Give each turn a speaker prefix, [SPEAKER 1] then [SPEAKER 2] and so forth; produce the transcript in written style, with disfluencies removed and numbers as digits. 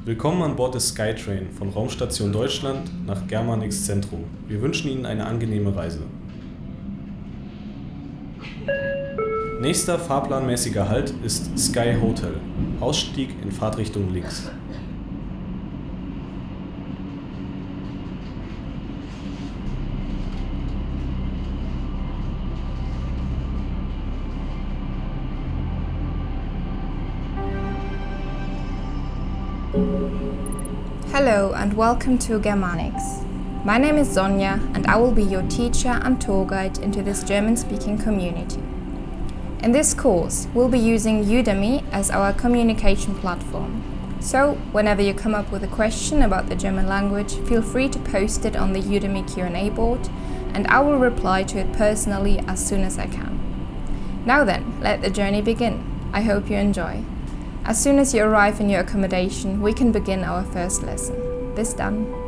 [SPEAKER 1] Willkommen an Bord des SkyTrain von Raumstation Deutschland nach Germanix Zentrum. Wir wünschen Ihnen eine angenehme Reise. Nächster fahrplanmäßiger Halt ist SkyHotel. Ausstieg in Fahrtrichtung links.
[SPEAKER 2] Hello and welcome to Germanix. My name is Sonja and I will be your teacher and tour guide into this German-speaking community. In this course, we'll be using Udemy as our communication platform. So, whenever you come up with a question about the German language, feel free to post it on the Udemy Q&A board and I will reply to it personally as soon as I can. Now then, let the journey begin. I hope you enjoy. As soon as you arrive in your accommodation, we can begin our first lesson. Bis dann!